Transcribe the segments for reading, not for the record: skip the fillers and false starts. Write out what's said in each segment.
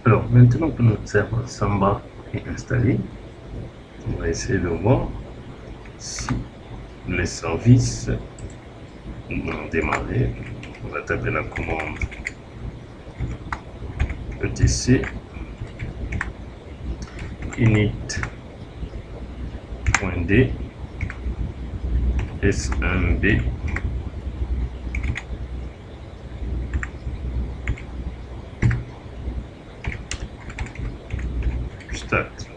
Alors, maintenant que notre serveur Samba est installé, on va essayer de voir si les services ont démarré. On va taper la commande etc init.d smb start.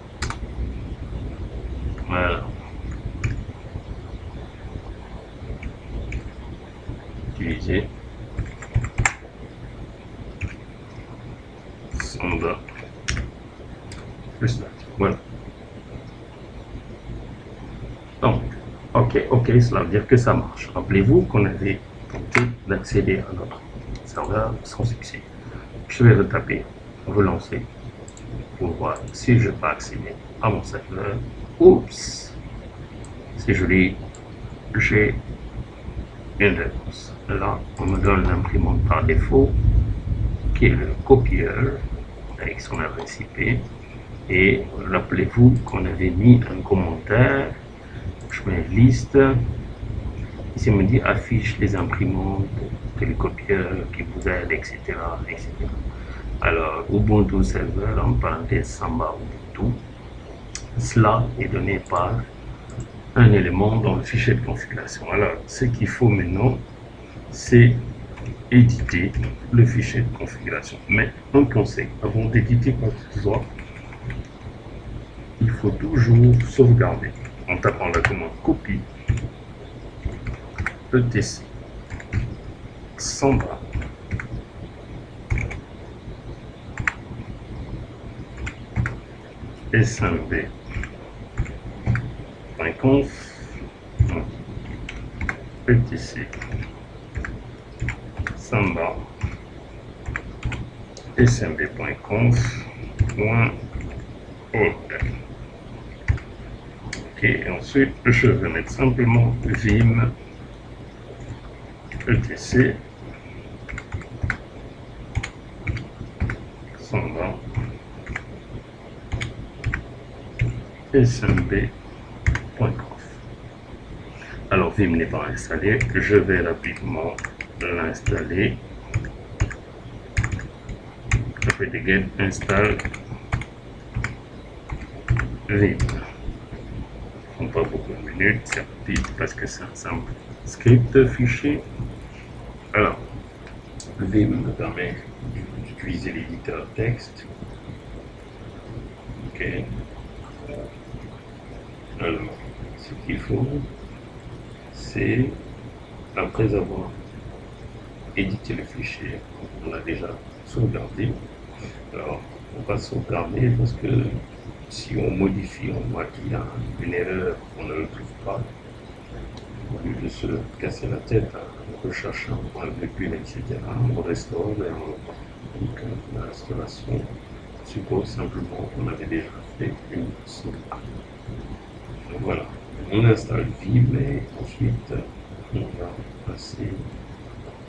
Voilà. Utiliser Samba start. Voilà. Donc, ok, cela veut dire que ça marche. Rappelez-vous qu'on avait tenté d'accéder à notre serveur sans succès. Je vais retaper, relancer pour voir si je peux accéder à mon serveur. Oups, c'est joli, j'ai une réponse. Là, on me donne l'imprimante par défaut, qui est le copieur avec son adresse IP. Et rappelez-vous qu'on avait mis un commentaire. Je mets liste. Ici, on me dit affiche les imprimantes, télécopieurs qui vous aident, etc., etc. Alors, Ubuntu serveur, en parenthèse Samba Ubuntu, cela est donné par un élément dans le fichier de configuration. Alors, ce qu'il faut maintenant, c'est éditer le fichier de configuration. Mais un conseil, avant d'éditer quoi que ce soit, il faut toujours sauvegarder en tapant la commande copie etc Samba smb.conf etc Samba smb.conf.org. Ok, ensuite je vais mettre simplement vim etc Samba smb.conf. Alors vim n'est pas installé, je vais rapidement l'installer. Get install vim. On pas beaucoup de minutes, c'est rapide parce que c'est un simple script fichier. Alors, vim me permet d'utiliser l'éditeur texte. Ok. Alors, ce qu'il faut, c'est, après avoir édité le fichier, on a déjà sauvegardé. Alors, on va sauvegarder parce que si on modifie, on voit qu'il y a une erreur, on ne le trouve pas. Au lieu de se casser la tête en recherchant un virgule, etc., on restaure et donc la restauration suppose simplement qu'on avait déjà fait une sauvegarde. Donc voilà, on installe Vim et ensuite on va passer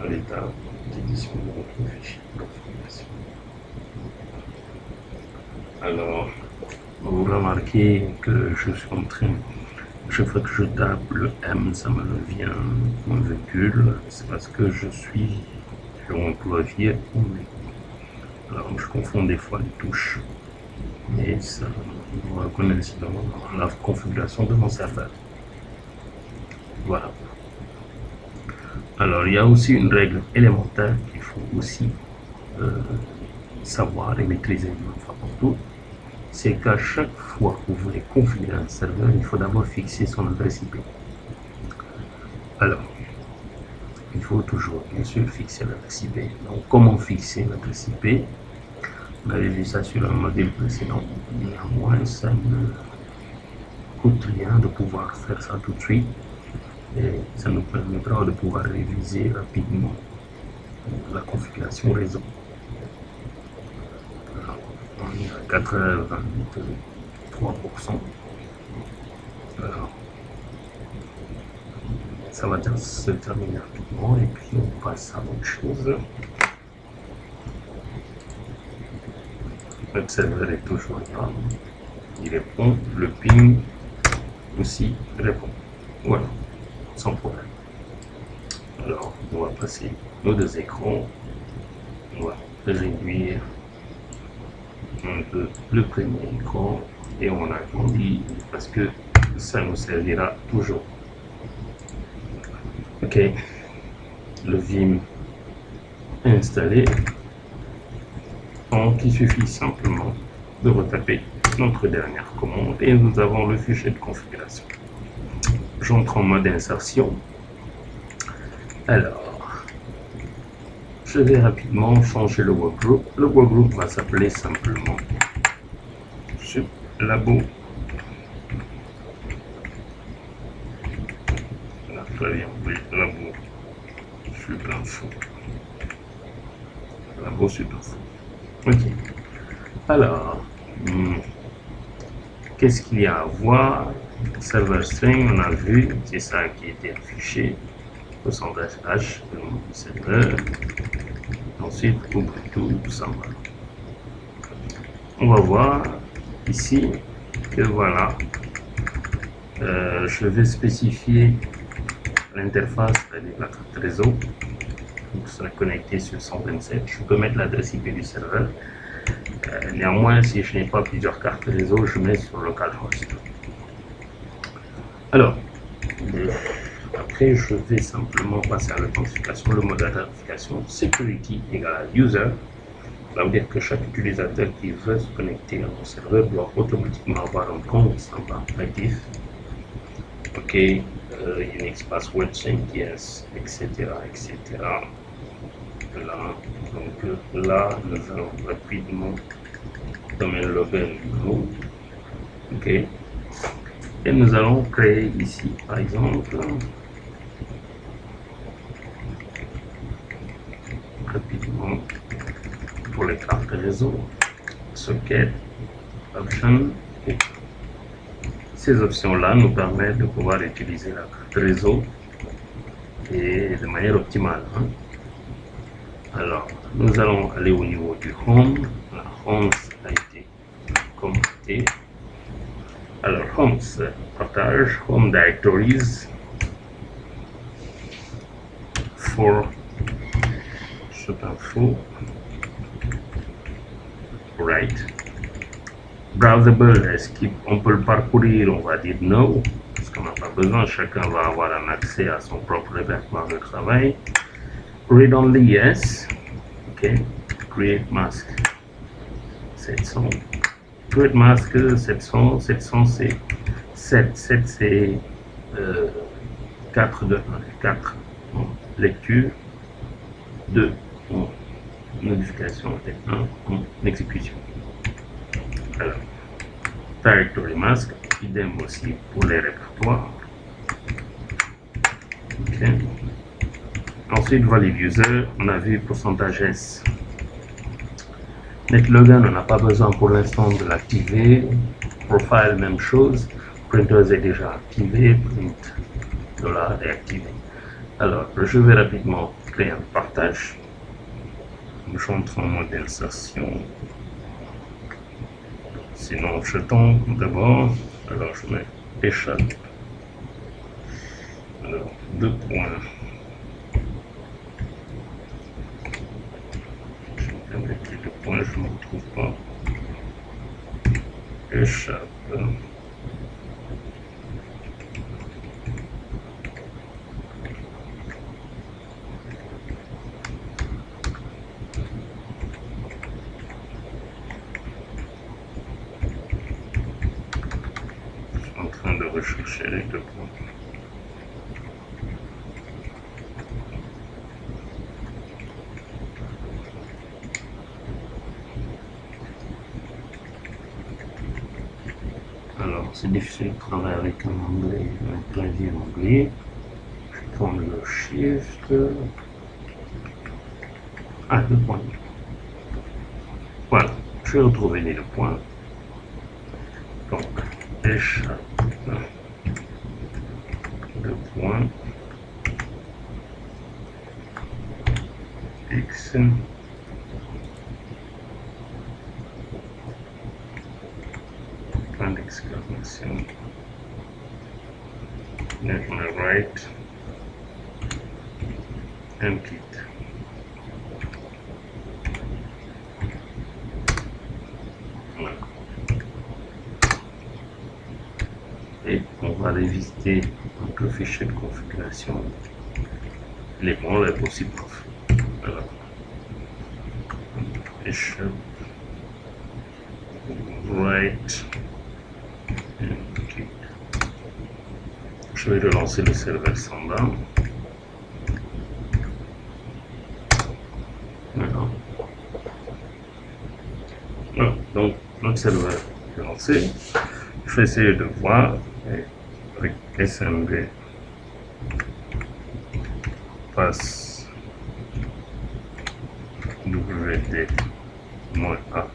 à l'étape d'édition de notre fichier de configuration. Alors, vous remarquez que je suis en train, chaque fois que je tape le M, ça me revient en virgule, c'est parce que je suis sur mon clavier anglais. Alors, je confonds des fois les touches, et ça me reconnaît dans la configuration de mon serveur. Voilà. Alors, il y a aussi une règle élémentaire qu'il faut aussi savoir et maîtriser une fois pour toutes. C'est qu'à chaque fois que vous voulez configurer un serveur, il faut d'abord fixer son adresse IP. Alors, il faut toujours, bien sûr, fixer l'adresse IP. Donc, comment fixer l'adresse IP? On avait vu ça sur un modèle précédent. Néanmoins, ça ne coûte rien de pouvoir faire ça tout de suite. Et ça nous permettra de pouvoir réviser rapidement la configuration réseau. Alors, on est à 83%. Alors, ça va bien se terminer rapidement et puis on passe à autre chose. Notre serveur est toujours là. Il répond. Le ping aussi répond. Voilà, sans problème. Alors, on va passer nos deux écrans. On va réduire un peu le premier écran et on agrandit parce que ça nous servira toujours. Ok, le Vim est installé. Donc il suffit simplement de retaper notre dernière commande et nous avons le fichier de configuration. J'entre en mode insertion. Alors, je vais rapidement changer le workgroup. Le workgroup va s'appeler simplement Sublabo. Là, très bien, oui, Labo Subinfo. Labo Subinfo. Ok. Alors, qu'est-ce qu'il y a à voir? Server string, on a vu, c'est ça qui était affiché. Pourcentage H, le nom du serveur. Ensuite, Ubuntu, Samba. On va voir ici que voilà, je vais spécifier l'interface, c'est-à-dire la carte réseau. Donc, ça connecté sur 127. Je peux mettre l'adresse IP du serveur. Néanmoins, si je n'ai pas plusieurs cartes réseau, je mets sur localhost. Alors, après, je vais simplement passer à l'authentification. Le mode d'authentification, security égale à user. Ça veut dire que chaque utilisateur qui veut se connecter à mon serveur doit automatiquement avoir un compte Samba actif. Ok, Unix password 5 yes, etc., etc. Là, donc là, nous allons rapidement domaine login nouveau. Ok, et nous allons créer ici, par exemple, rapidement pour les cartes réseau, socket, option. Et ces options-là nous permettent de pouvoir utiliser la carte réseau et de manière optimale. Alors, nous allons aller au niveau du home. La home a été commenté. Alors, home, partage, home directories for Subinfo. Right. Browsable, est-ce qu'on peut le parcourir? On va dire no, parce qu'on n'a pas besoin. Chacun va avoir un accès à son propre répertoire de travail. Read only, yes. Ok. Create mask 700. Create mask 700. 700 c'est 7. 7 c'est 4 de 1. 4 en lecture, 2 en modification et 1 en exécution. Alors, directory mask, idem aussi pour les répertoires. Ok. Ensuite, valid user, on a vu pourcentage S. NetLogin, on n'a pas besoin pour l'instant de l'activer. Profile, même chose. Printers est déjà activé. Print $ est activé. Alors, je vais rapidement créer un partage. J'entre en mode insertion. Sinon, je tombe d'abord. Alors, je mets échappe. Alors, 2 points. Je vais mettre les 2 points, je ne me retrouve pas. Échappe. En train de rechercher les 2 points. Alors, c'est difficile de travailler avec un anglais, un clavier anglais. Je prends le shift. Ah, 2 points. Voilà, je vais retrouver les 2 points. Donc, échappe. 2 points. X. point d'exclamation. National right and quitte. Voilà. Et on va aller visiter donc, le fichier de configuration. Les bons, les possibles. Voilà. Fichier right and quitte. Je vais relancer le serveur Samba. Voilà. Voilà. Donc, notre serveur est lancé. Je vais essayer de voir avec SMB passe WD-A.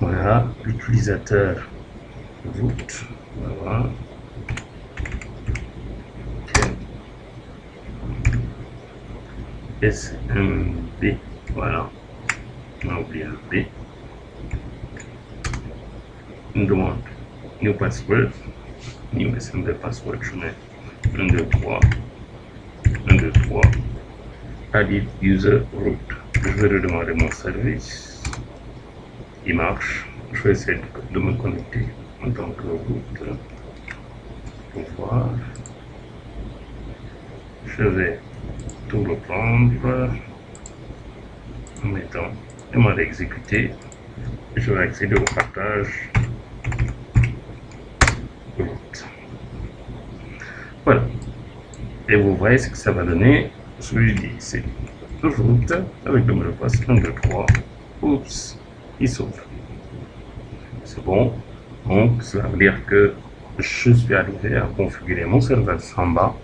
Voilà, l'utilisateur root. Voilà. Okay. SMB. Voilà. On a oublié le B. Une demande new password, new SMB password, je mets 1, 2, 3, 1, 2, 3, added user root. Je vais redemander mon service, il marche, je vais essayer de me connecter en tant que root pour voir. Je vais tout reprendre en mettant demander exécuter. Je vais accéder au partage. Voilà. Et vous voyez ce que ça va donner. Je lui dis c'est route avec le mot de passe 1, 2, 3. Oups, il s'ouvre. C'est bon. Donc, ça veut dire que je suis arrivé à configurer mon serveur Samba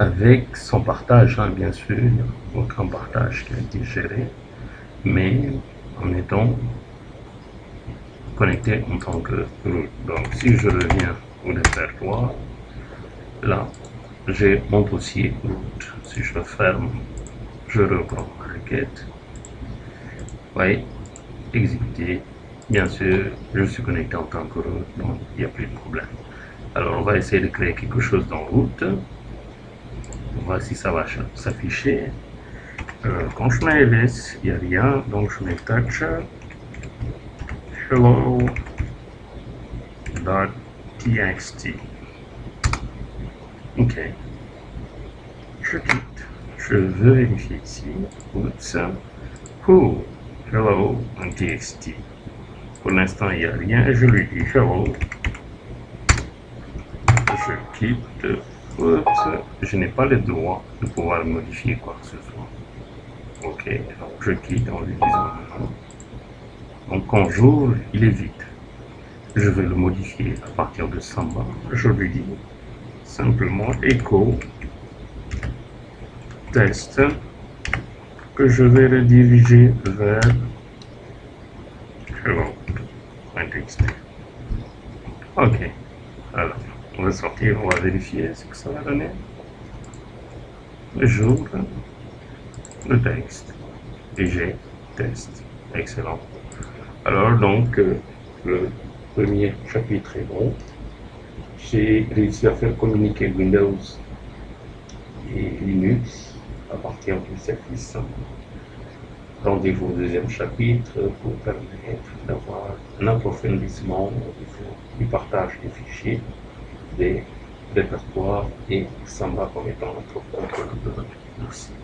avec son partage, hein, bien sûr. Aucun partage qui a été géré, mais en étant connecté en tant que root. Donc, si je reviens au répertoire, là, j'ai mon dossier root. Si je le ferme, je reprends ma requête. Vous voyez, exécuter. Bien sûr, je suis connecté en tant que root, donc il n'y a plus de problème. Alors, on va essayer de créer quelque chose dans root. On va voir si ça va s'afficher. Quand je mets ls, il n'y a rien, donc je mets touch hello.txt. Ok. Je quitte. Je veux vérifier ici. Oups. Oh, hello.txt. Pour l'instant, il n'y a rien. Je lui dis hello. Je quitte. Oups. Je n'ai pas le droit de pouvoir modifier quoi que ce soit. Ok. Donc, je quitte en lui disant non. Donc, quand j'ouvre, il est vide. Je vais le modifier à partir de Samba. Je lui dis simplement echo test que je vais rediriger vers hello.txt. Ok. Alors, on va sortir, on va vérifier ce que ça va donner. J'ouvre le texte et j'ai test. Excellent. Alors donc, le premier chapitre est bon. J'ai réussi à faire communiquer Windows et Linux à partir du service. Rendez-vous au deuxième chapitre pour permettre d'avoir un approfondissement du partage des fichiers, des répertoires et Samba comme étant notre contrôle de notre dossier.